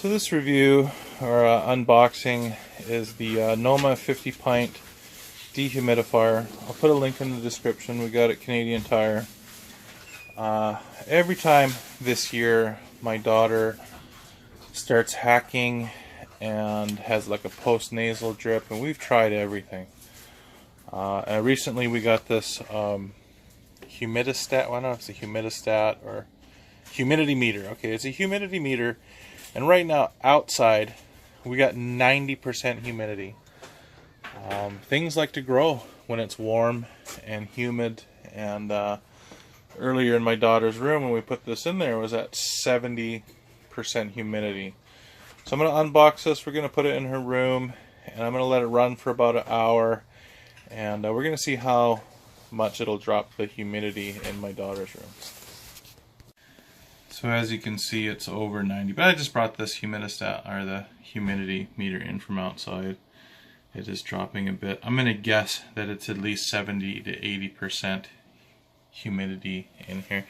So this review or unboxing is the Noma 50 pint dehumidifier. I'll put a link in the description. We got it Canadian Tire. Every time this year my daughter starts hacking and has like a post-nasal drip, and we've tried everything. And recently we got this humidistat, well, I don't know if it's a humidistat or humidity meter. Okay, it's a humidity meter, and right now outside we got 90% humidity. Things like to grow when it's warm and humid, and earlier in my daughter's room when we put this in there, it was at 70% humidity. So I'm going to unbox this, we're going to put it in her room, and I'm going to let it run for about an hour, and we're going to see how much it'll drop the humidity in my daughter's room. So as you can see, it's over 90, but I just brought this humidistat, or the humidity meter, in from outside. It is dropping a bit. I'm going to guess that it's at least 70 to 80% humidity in here.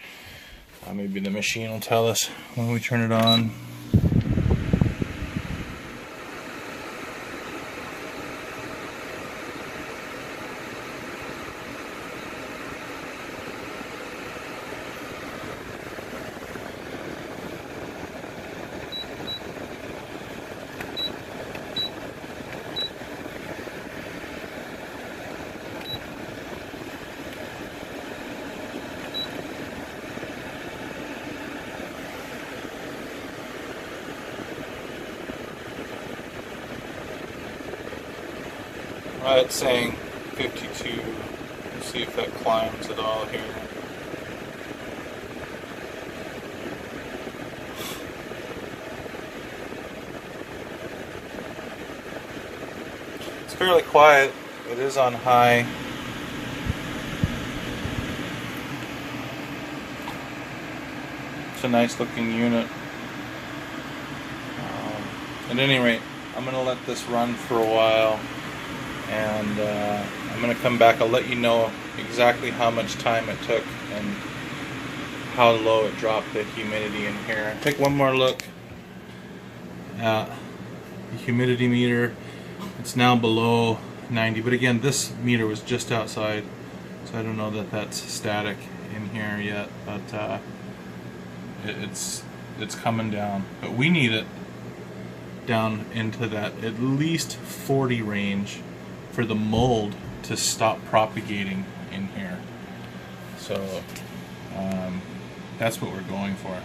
Maybe the machine will tell us when we turn it on. It's saying 52. Let's see if that climbs at all here. It's fairly quiet. It is on high. It's a nice looking unit. At any rate, I'm going to let this run for a while, and I'm going to come back. I'll let you know exactly how much time it took and how low it dropped the humidity in here. Take one more look at the humidity meter. It's now below 90, but again, this meter was just outside, so I don't know that that's static in here yet, but it's coming down. But we need it down into that at least 40 range for the mold to stop propagating in here. So that's what we're going for.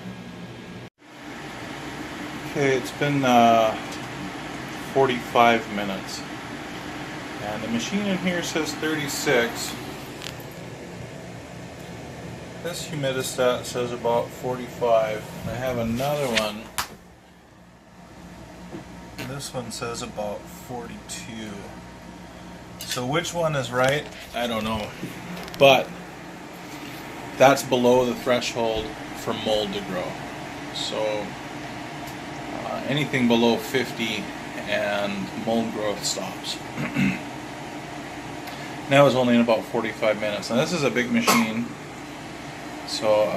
Okay, it's been 45 minutes, and the machine in here says 36. This humidistat says about 45. I have another one. This one says about 42. So which one is right? I don't know. But that's below the threshold for mold to grow. So anything below 50 and mold growth stops. Now it's only in about 45 minutes. Now this is a big machine. So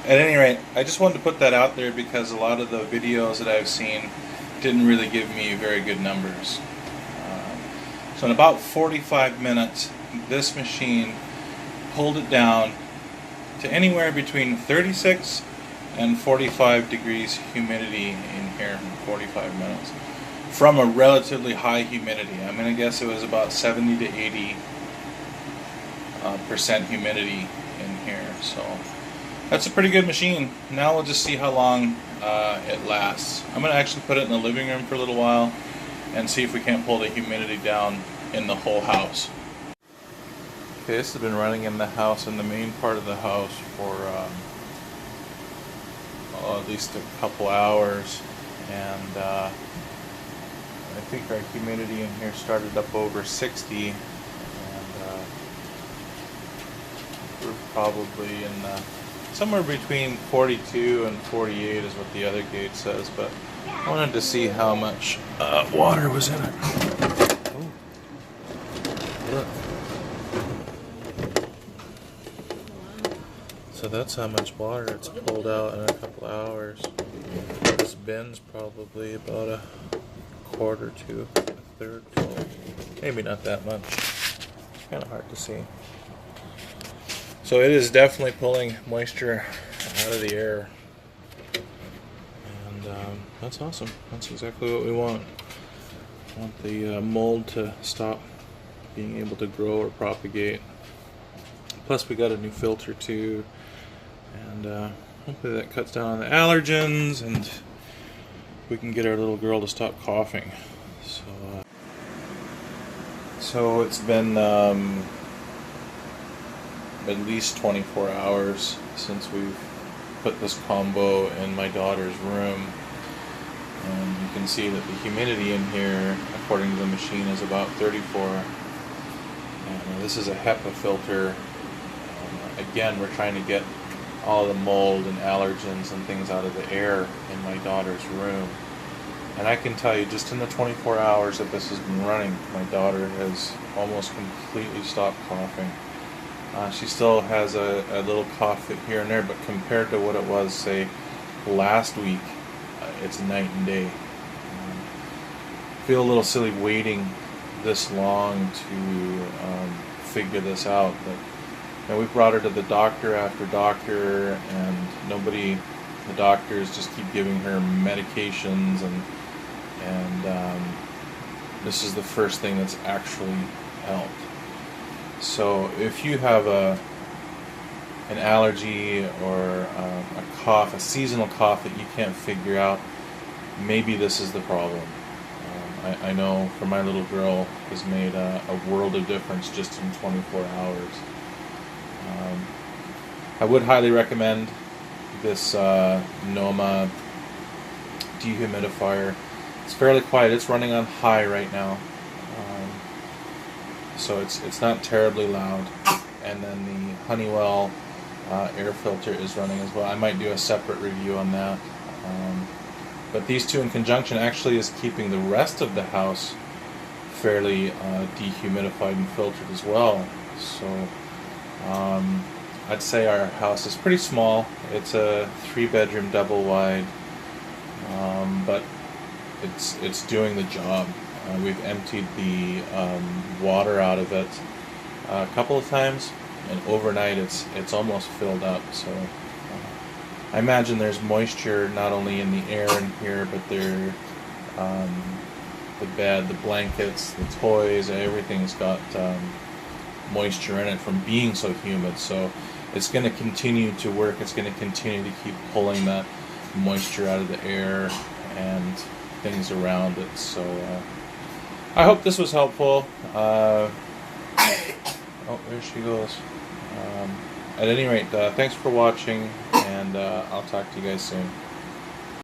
at any rate, I just wanted to put that out there because a lot of the videos that I've seen didn't really give me very good numbers. So in about 45 minutes, this machine pulled it down to anywhere between 36 and 45 degrees humidity in here in 45 minutes. From a relatively high humidity. I'm going to guess it was about 70 to 80% humidity in here. So that's a pretty good machine. Now we'll just see how long it lasts. I'm going to actually put it in the living room for a little while and see if we can't pull the humidity down in the whole house. Okay, this has been running in the house, in the main part of the house, for at least a couple hours, and I think our humidity in here started up over 60, and we're probably in somewhere between 42 and 48 is what the other gauge says, but I wanted to see how much water was in it. Ooh. Look. So So that's how much water it's pulled out in a couple hours. This bin's probably about a quarter to a third full. Maybe not that much. It's kind of hard to see. So it is definitely pulling moisture out of the air. And that's awesome. That's exactly what we want. We want the mold to stop being able to grow or propagate. Plus we got a new filter too. And hopefully that cuts down on the allergens and we can get our little girl to stop coughing. So it's been at least 24 hours since we've put this combo in my daughter's room. And you can see that the humidity in here, according to the machine, is about 34. And this is a HEPA filter. Again, we're trying to get all the mold and allergens and things out of the air in my daughter's room. And I can tell you, just in the 24 hours that this has been running, my daughter has almost completely stopped coughing. She still has a little cough here and there, but compared to what it was, say, last week, it's night and day. I feel a little silly waiting this long to figure this out, but we brought her to the doctor after doctor, and the doctors just keep giving her medications, and this is the first thing that's actually helped. So if you have an allergy or a cough, a seasonal cough that you can't figure out, maybe this is the problem. I know for my little girl, has made a world of difference just in 24 hours. I would highly recommend this Noma dehumidifier. It's fairly quiet. It's running on high right now, so it's not terribly loud. And then the Honeywell air filter is running as well. I might do a separate review on that. But these two in conjunction actually is keeping the rest of the house fairly dehumidified and filtered as well. So I'd say our house is pretty small. It's a 3-bedroom double wide, but it's doing the job. We've emptied the water out of it a couple of times, and overnight it's almost filled up. So I imagine there's moisture not only in the air in here, but the bed, the blankets, the toys, everything's got moisture in it from being so humid. So it's going to continue to work. It's going to continue to keep pulling that moisture out of the air and things around it. So I hope this was helpful. Oh, there she goes. At any rate, thanks for watching, and I'll talk to you guys soon.